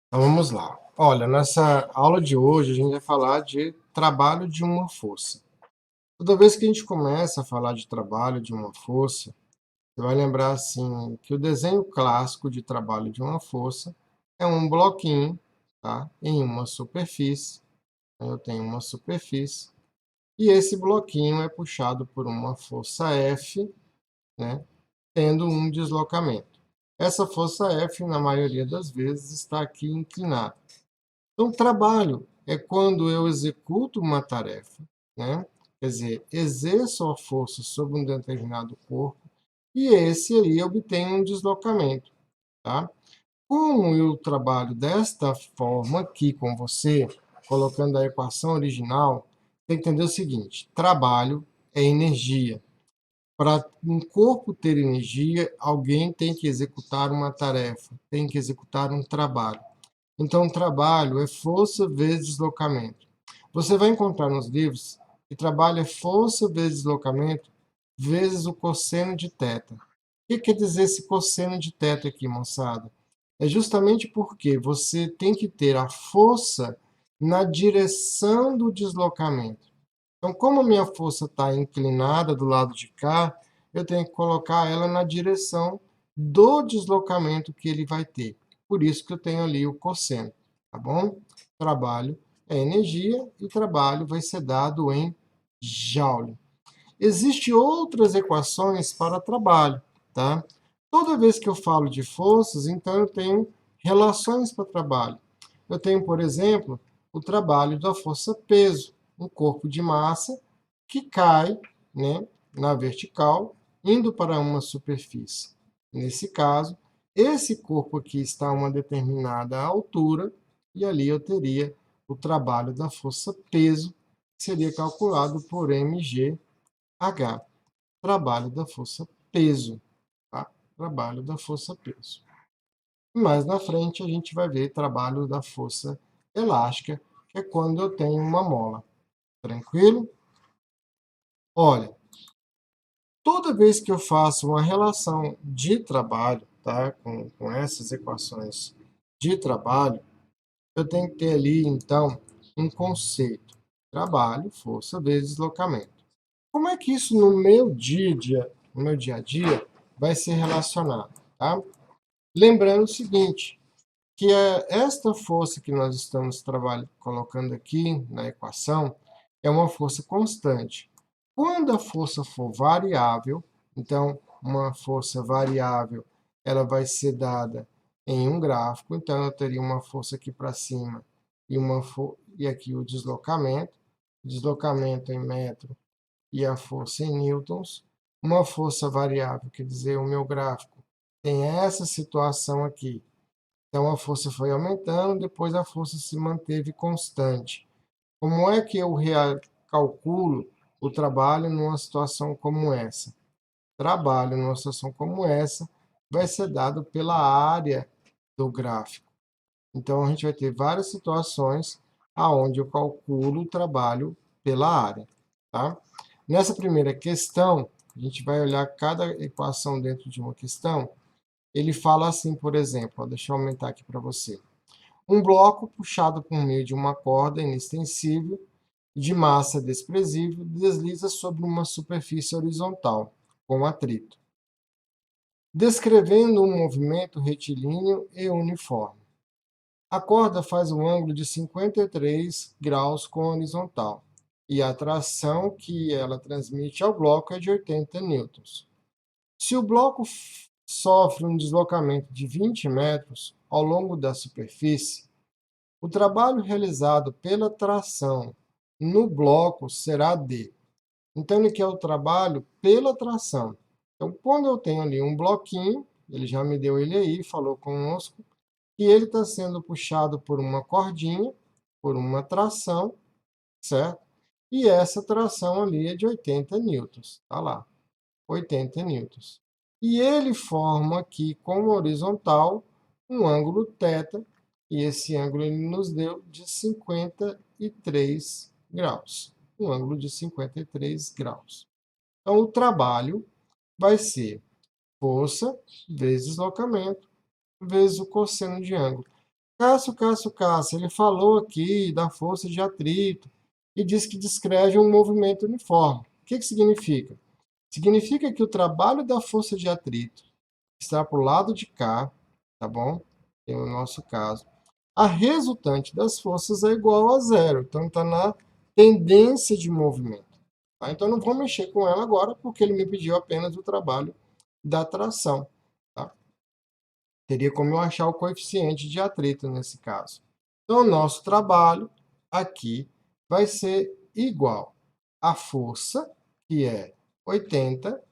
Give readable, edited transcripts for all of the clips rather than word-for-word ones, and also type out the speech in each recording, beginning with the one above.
Então vamos lá. Olha, nessa aula de hoje a gente vai falar de trabalho de uma força. Toda vez que a gente começa a falar de trabalho de uma força, você vai lembrar assim que o desenho clássico de trabalho de uma força é um bloquinho, tá? Em uma superfície. Eu tenho uma superfície e esse bloquinho é puxado por uma força F, né? Tendo um deslocamento. Essa força F, na maioria das vezes, está aqui inclinada. Então, trabalho é quando eu executo uma tarefa, né? Quer dizer, exerço a força sobre um determinado corpo e esse aí obtém um deslocamento, tá? Como eu trabalho desta forma aqui com você, colocando a equação original, tem que entender o seguinte: trabalho é energia. Para um corpo ter energia, alguém tem que executar uma tarefa, tem que executar um trabalho. Então, trabalho é força vezes deslocamento. Você vai encontrar nos livros que trabalho é força vezes deslocamento vezes o cosseno de θ. O que quer dizer esse cosseno de θ aqui, moçada? É justamente porque você tem que ter a força na direção do deslocamento. Então, como a minha força está inclinada do lado de cá, eu tenho que colocar ela na direção do deslocamento que ele vai ter. Por isso que eu tenho ali o cosseno, tá bom? Trabalho é energia e trabalho vai ser dado em joule. Existem outras equações para trabalho, tá? Toda vez que eu falo de forças, então eu tenho relações para trabalho. Eu tenho, por exemplo, o trabalho da força-peso, um corpo de massa que cai, né, na vertical, indo para uma superfície. Nesse caso, esse corpo aqui está a uma determinada altura e ali eu teria o trabalho da força-peso, que seria calculado por mg H, trabalho da força peso, tá? Trabalho da força peso. Mais na frente a gente vai ver trabalho da força elástica, que é quando eu tenho uma mola. Tranquilo? Olha, toda vez que eu faço uma relação de trabalho, tá? Com essas equações de trabalho, eu tenho que ter ali, então, um conceito. Trabalho, força vezes deslocamento. Como é que isso no meu dia a dia, vai ser relacionado? Tá? Lembrando o seguinte, que esta força que nós estamos colocando aqui na equação é uma força constante. Quando a força for variável, então uma força variável ela vai ser dada em um gráfico, então eu teria uma força aqui para cima e aqui o deslocamento em metro e a força em newtons. Uma força variável, quer dizer, o meu gráfico tem essa situação aqui. Então a força foi aumentando, depois a força se manteve constante. Como é que eu calculo o trabalho numa situação como essa? Trabalho numa situação como essa vai ser dado pela área do gráfico. Então a gente vai ter várias situações aonde eu calculo o trabalho pela área, tá? Nessa primeira questão, a gente vai olhar cada equação dentro de uma questão. Ele fala assim, por exemplo, ó, deixa eu aumentar aqui para você. Um bloco puxado por meio de uma corda inextensível de massa desprezível desliza sobre uma superfície horizontal, com atrito, descrevendo um movimento retilíneo e uniforme. A corda faz um ângulo de 53 graus com a horizontal, e a tração que ela transmite ao bloco é de 80 newtons. Se o bloco sofre um deslocamento de 20 metros ao longo da superfície, o trabalho realizado pela tração no bloco será D. Então, ele quer o trabalho pela tração. Então, quando eu tenho ali um bloquinho, ele já me deu ele aí, falou conosco, e ele está sendo puxado por uma cordinha, por uma tração, certo? E essa tração ali é de 80 newtons, tá lá, 80 newtons. E ele forma aqui com o horizontal um ângulo θ, e esse ângulo ele nos deu de 53 graus. Um ângulo de 53 graus. Então, o trabalho vai ser força vezes deslocamento vezes o cosseno de ângulo. Cássio, ele falou aqui da força de atrito e diz que descreve um movimento uniforme. O que que significa? Significa que o trabalho da força de atrito está para o lado de cá, tá bom? Tem o nosso caso. A resultante das forças é igual a zero, então está na tendência de movimento. Tá? Então não vou mexer com ela agora, porque ele me pediu apenas o trabalho da tração. Tá? Teria como eu achar o coeficiente de atrito nesse caso. Então, o nosso trabalho aqui vai ser igual à força, que é 80,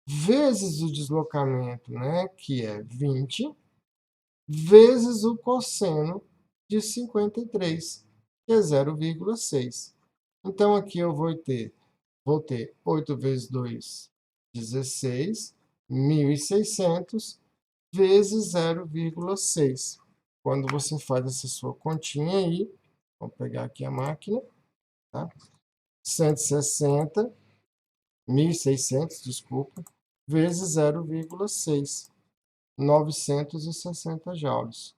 vezes o deslocamento, né, que é 20, vezes o cosseno de 53, que é 0,6. Então, aqui eu vou ter 8 vezes 2, 16, 1.600, vezes 0,6. Quando você faz essa sua continha aí, vamos pegar aqui a máquina, tá? 160, 1.600, desculpa, vezes 0,6, 960 joules.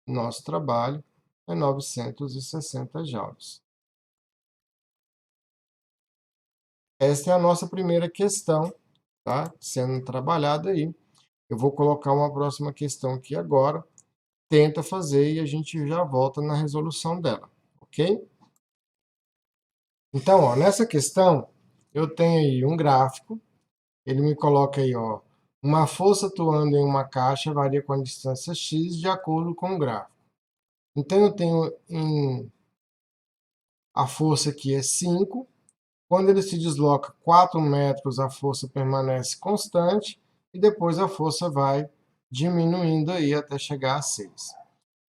Nosso trabalho é 960 joules. Essa é a nossa primeira questão, tá? Sendo trabalhada aí. Eu vou colocar uma próxima questão aqui agora. Tenta fazer e a gente já volta na resolução dela, ok? Então, ó, nessa questão, eu tenho aí um gráfico, ele me coloca aí, ó, uma força atuando em uma caixa varia com a distância x de acordo com o gráfico. Então, eu tenho a força aqui é 5, quando ele se desloca 4 metros, a força permanece constante, e depois a força vai diminuindo aí até chegar a 6.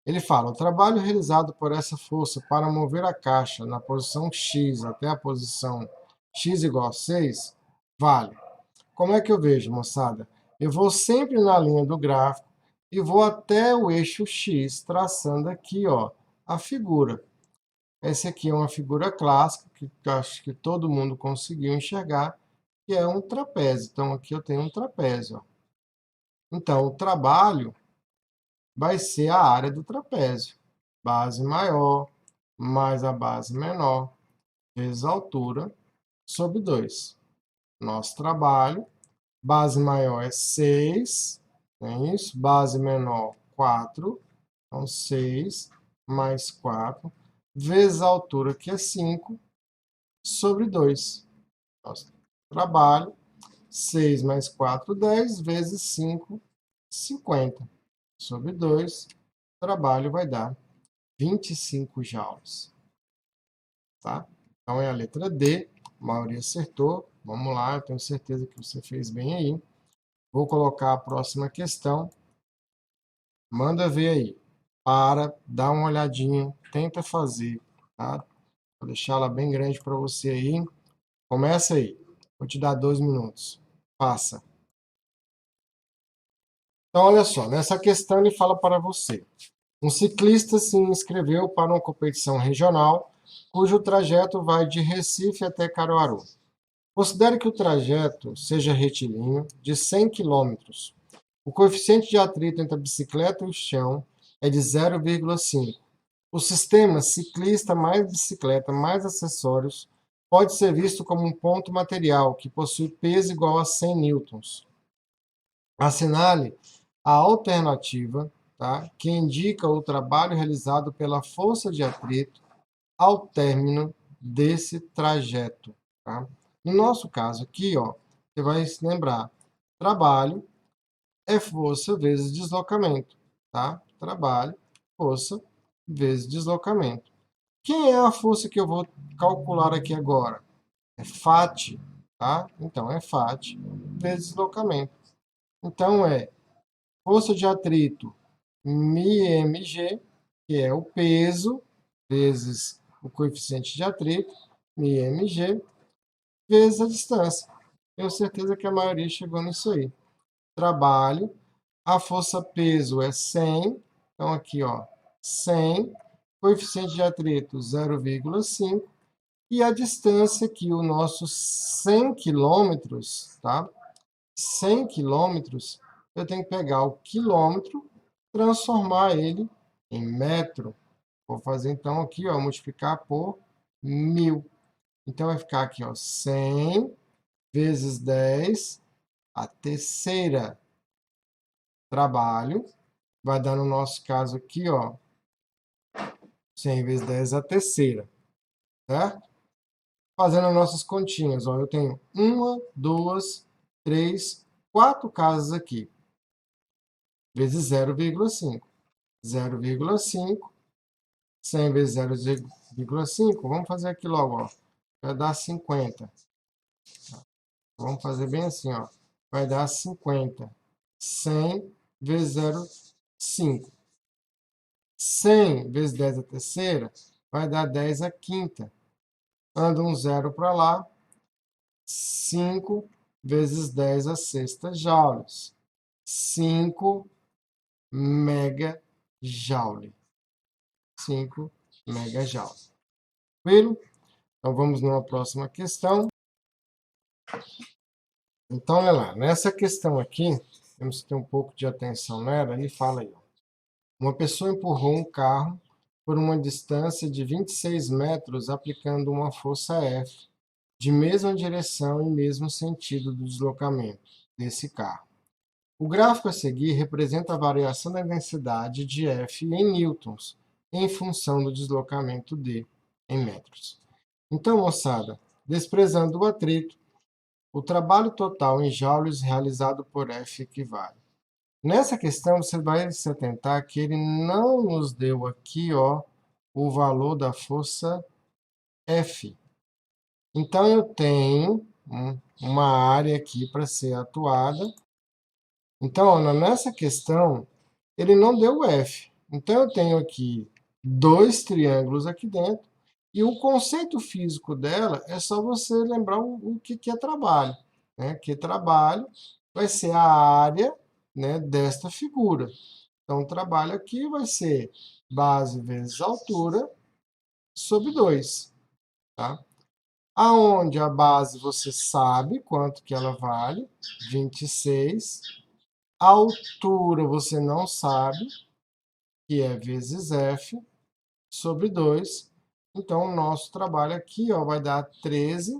Ele fala, o trabalho realizado por essa força para mover a caixa na posição X até a posição X igual a 6, vale. Como é que eu vejo, moçada? Eu vou sempre na linha do gráfico e vou até o eixo X, traçando aqui, ó, a figura. Essa aqui é uma figura clássica, que eu acho que todo mundo conseguiu enxergar, que é um trapézio. Então, aqui eu tenho um trapézio. Ó. Então, o trabalho vai ser a área do trapézio. Base maior mais a base menor, vezes a altura, sobre 2. Nosso trabalho, base maior é 6, é isso? Base menor, 4. Então, 6 mais 4, vezes a altura, que é 5, sobre 2. Nosso trabalho, 6 mais 4, 10, vezes 5, 50. Sobre 2, o trabalho vai dar 25 joules. Tá? Então, é a letra D. A maioria acertou. Vamos lá, eu tenho certeza que você fez bem aí. Vou colocar a próxima questão. Manda ver aí. Para, dá uma olhadinha, tenta fazer. Tá? Vou deixar ela bem grande para você aí. Começa aí. Vou te dar 2 minutos. Passa. Então, olha só. Nessa questão, ele fala para você. Um ciclista se inscreveu para uma competição regional, cujo trajeto vai de Recife até Caruaru. Considere que o trajeto seja retilíneo de 100 quilômetros. O coeficiente de atrito entre a bicicleta e o chão é de 0,5. O sistema ciclista mais bicicleta mais acessórios pode ser visto como um ponto material que possui peso igual a 100 newtons. Assinale a alternativa, tá, que indica o trabalho realizado pela força de atrito ao término desse trajeto. Tá? No nosso caso aqui, ó, você vai se lembrar, trabalho é força vezes deslocamento. Tá? Trabalho, força vezes deslocamento. Quem é a força que eu vou calcular aqui agora? É FAT, tá? Então, é FAT vezes deslocamento. Então, é força de atrito μmg, que é o peso, vezes o coeficiente de atrito, μmg, vezes a distância. Tenho certeza que a maioria chegou nisso aí. Trabalho, a força-peso é 100, então aqui, ó, 100, coeficiente de atrito 0,5, e a distância aqui, o nosso 100 quilômetros, tá? 100 quilômetros, eu tenho que pegar o quilômetro, transformar ele em metro, vou fazer então aqui, ó, multiplicar por 1000. Então vai ficar aqui, ó, 100 vezes 10 a terceira trabalho, vai dar no nosso caso aqui, ó, 100 vezes 10 a terceira, certo? Fazendo nossas continhas, ó, eu tenho uma, duas, três, quatro casas aqui, vezes 0,5. 0,5, 100 vezes 0,5, vamos fazer aqui logo, ó, vai dar 50. Vamos fazer bem assim, ó, vai dar 50. 100 vezes 0,5. 100 vezes 10 a terceira vai dar 10 a quinta. Anda um zero para lá, 5 vezes 10 a sexta joules. 5 megajoule. 5 megajoule. Tranquilo? Então vamos numa próxima questão. Então, olha lá, nessa questão aqui, temos que ter um pouco de atenção nela. Ele fala aí, ó, uma pessoa empurrou um carro por uma distância de 26 metros aplicando uma força F, de mesma direção e mesmo sentido do deslocamento desse carro. O gráfico a seguir representa a variação da densidade de F em newtons, em função do deslocamento D em metros. Então, moçada, desprezando o atrito, o trabalho total em joules realizado por F equivale. Nessa questão, você vai se atentar que ele não nos deu aqui, ó, o valor da força F. Então, eu tenho uma área aqui para ser atuada. Então, ó, nessa questão, ele não deu o F. Então, eu tenho aqui dois triângulos aqui dentro. E o conceito físico dela é só você lembrar o que é trabalho, né? Que trabalho vai ser a área, né, desta figura. Então, o trabalho aqui vai ser base vezes altura sobre 2. Tá? Aonde a base você sabe quanto que ela vale, 26. A altura você não sabe, que é vezes F, sobre 2. Então, o nosso trabalho aqui, ó, vai dar 13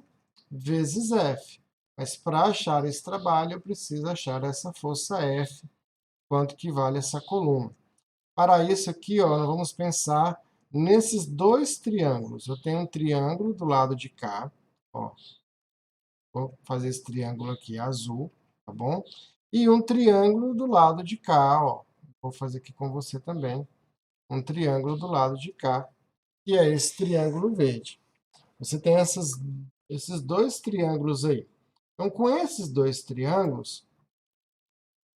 vezes F. Mas para achar esse trabalho, eu preciso achar essa força F, quanto que vale essa coluna. Para isso aqui, ó, nós vamos pensar nesses dois triângulos. Eu tenho um triângulo do lado de cá, ó. Vou fazer esse triângulo aqui azul, tá bom? E um triângulo do lado de cá, ó. Vou fazer aqui com você também. Um triângulo do lado de cá, que é esse triângulo verde. Você tem esses dois triângulos aí. Então, com esses dois triângulos,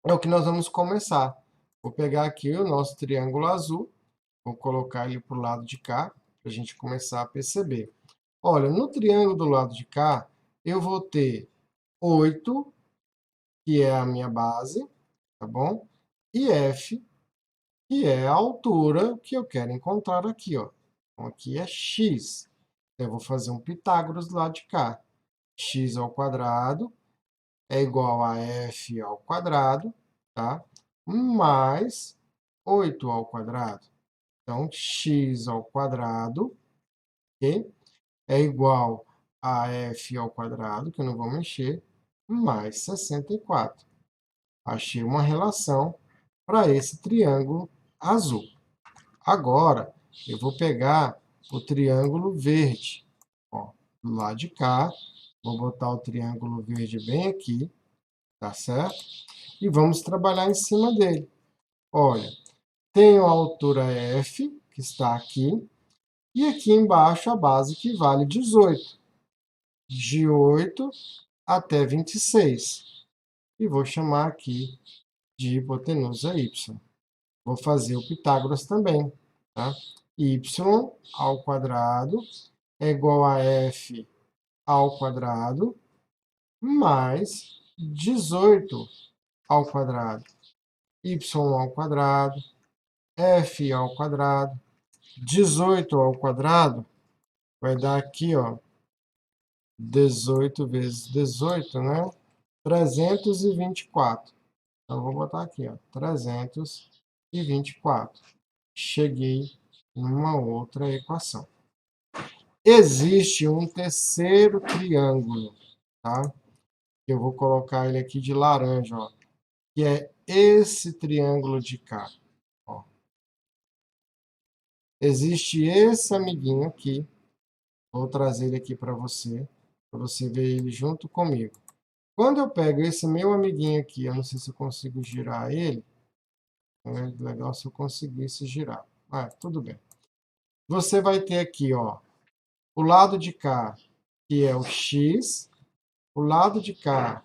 é o que nós vamos começar. Vou pegar aqui o nosso triângulo azul, vou colocar ele para o lado de cá, para a gente começar a perceber. Olha, no triângulo do lado de cá, eu vou ter 8, que é a minha base, tá bom? E F, que é a altura que eu quero encontrar aqui, ó. Então, aqui é x. Então, eu vou fazer um Pitágoras do lado de cá. X ao quadrado é igual a f ao quadrado, tá? Mais 8 ao quadrado. Então, x ao quadrado, ok? É igual a f ao quadrado, que eu não vou mexer, mais 64. Achei uma relação para esse triângulo azul. Agora, eu vou pegar o triângulo verde. Ó, do lado de cá, vou botar o triângulo verde bem aqui, tá certo? E vamos trabalhar em cima dele. Olha, tenho a altura F, que está aqui, e aqui embaixo a base que vale 18. De 8 até 26. E vou chamar aqui de hipotenusa y. Vou fazer o Pitágoras também, tá? Y ao quadrado é igual a f ao quadrado mais 18 ao quadrado. Y ao quadrado, f ao quadrado, 18 ao quadrado vai dar aqui, ó, 18 vezes 18, né? 324. Então, vou botar aqui, ó, 324. cheguei numa outra equação. Existe um terceiro triângulo, tá? Eu vou colocar ele aqui de laranja, ó, que é esse triângulo de cá. Ó. Existe esse amiguinho aqui, vou trazer ele aqui para você ver ele junto comigo. Quando eu pego esse meu amiguinho aqui, eu não sei se eu consigo girar ele, é legal se eu conseguisse girar. Ah, tudo bem. Você vai ter aqui, ó, o lado de cá, que é o x, o lado de cá,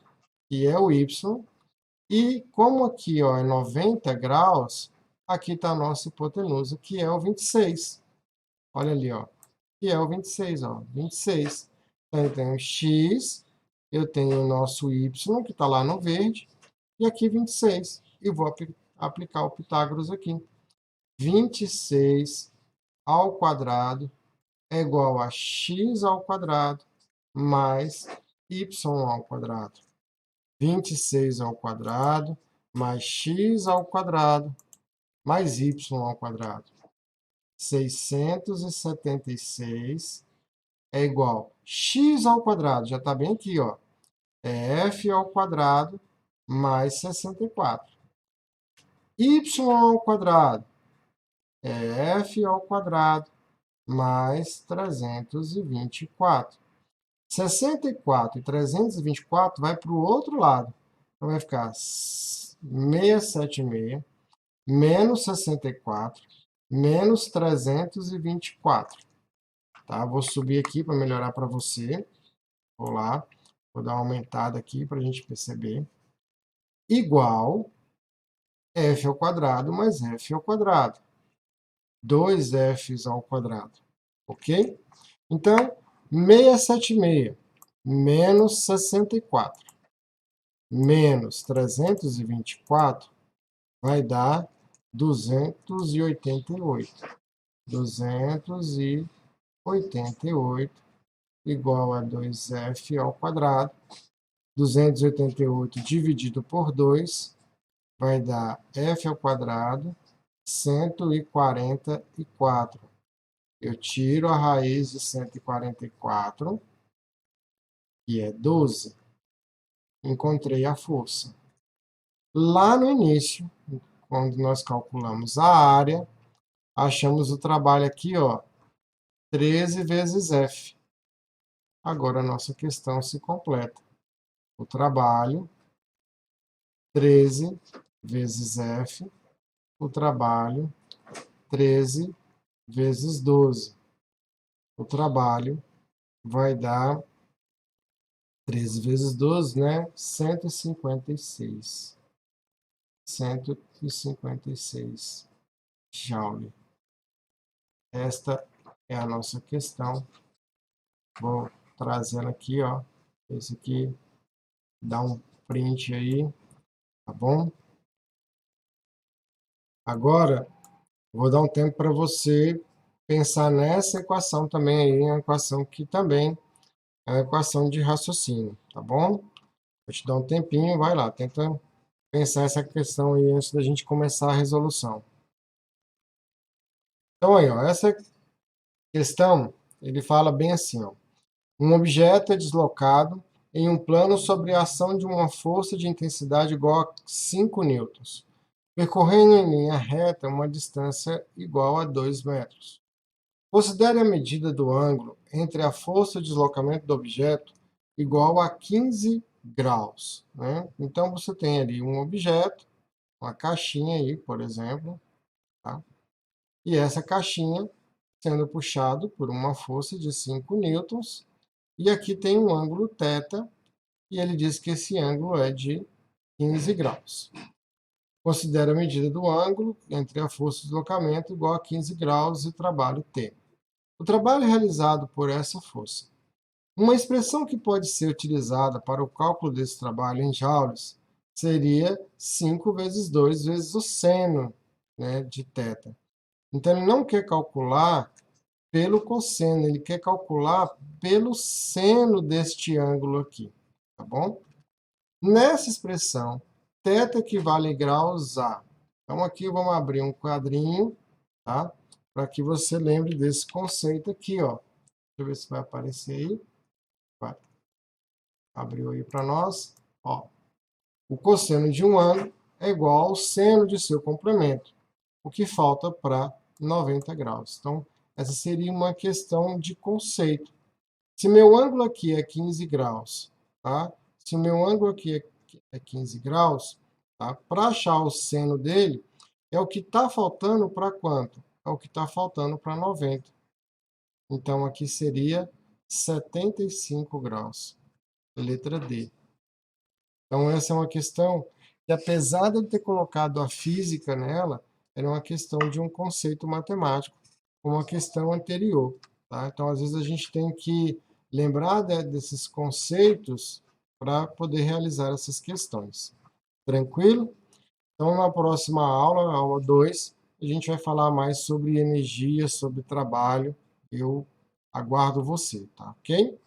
que é o y, e como aqui, ó, é 90 graus, aqui está a nossa hipotenusa, que é o 26. Olha ali, ó, que é o 26, ó, 26. Então, eu tenho x, eu tenho o nosso y, que está lá no verde, e aqui 26. E vou aplicar o Pitágoras aqui. 26 ao quadrado é igual a x ao quadrado mais y ao quadrado. 26 ao quadrado mais x ao quadrado mais y ao quadrado. 676 é igual a x ao quadrado, já está bem aqui, ó. É f ao quadrado mais 64. Y ao quadrado é f ao quadrado mais 324. 64 e 324 vai para o outro lado. Então, vai ficar 676 menos 64 menos 324. Tá? Vou subir aqui para melhorar para você. Vou lá, vou dar uma aumentada aqui para a gente perceber. Igual f ao quadrado mais f ao quadrado. 2f's ao quadrado. Ok? Então, 676 menos 64 menos 324 vai dar 288. 288 igual a 2f ao quadrado. 288 dividido por 2 vai dar f ao quadrado 144. Eu tiro a raiz de 144, que é 12. Encontrei a força. Lá no início, quando nós calculamos a área, achamos o trabalho aqui, ó, 13 vezes F. Agora a nossa questão se completa. O trabalho, 13 vezes F. O trabalho, 13 vezes 12. O trabalho vai dar 13 vezes 12, né? 156. 156 Joule. Esta é a nossa questão. Vou trazendo aqui, ó. Esse aqui, dá um print aí, tá bom? Agora, vou dar um tempo para você pensar nessa equação também aí, uma equação que também é uma equação de raciocínio, tá bom? Vou te dar um tempinho, vai lá, tenta pensar essa questão aí antes da gente começar a resolução. Então aí, ó, essa questão, ele fala bem assim, ó. Um objeto é deslocado em um plano sobre a ação de uma força de intensidade igual a 5 newtons, percorrendo em linha reta uma distância igual a 2 metros. Considere a medida do ângulo entre a força de deslocamento do objeto igual a 15 graus. Né? Então, você tem ali um objeto, uma caixinha aí, por exemplo, tá? E essa caixinha sendo puxado por uma força de 5 newtons, e aqui tem um ângulo θ, e ele diz que esse ângulo é de 15 graus. Considere a medida do ângulo entre a força de deslocamento igual a 15 graus e trabalho T. O trabalho realizado por essa força. Uma expressão que pode ser utilizada para o cálculo desse trabalho em joules seria 5 vezes 2 vezes o seno, né, de θ. Então, ele não quer calcular pelo cosseno, ele quer calcular pelo seno deste ângulo aqui, tá bom? Nessa expressão, θ equivale a graus a. Então, aqui vamos abrir um quadrinho tá? Para que você lembre desse conceito aqui, ó. Deixa eu ver se vai aparecer aí. Vai. Abriu aí para nós, ó. O cosseno de um ângulo é igual ao seno de seu complemento, o que falta para 90 graus. Então, essa seria uma questão de conceito. Se meu ângulo aqui é 15 graus, tá? Se meu ângulo aqui é 15 graus, tá? Para achar o seno dele, é o que está faltando para quanto? É o que está faltando para 90. Então, aqui seria 75 graus. Letra D. Então, essa é uma questão que, apesar de eu ter colocado a física nela, era uma questão de um conceito matemático, como a questão anterior. Tá? Então, às vezes, a gente tem que lembrar desses conceitos para poder realizar essas questões. Tranquilo? Então, na próxima aula, aula 2, a gente vai falar mais sobre energia, sobre trabalho. Eu aguardo você, tá ok?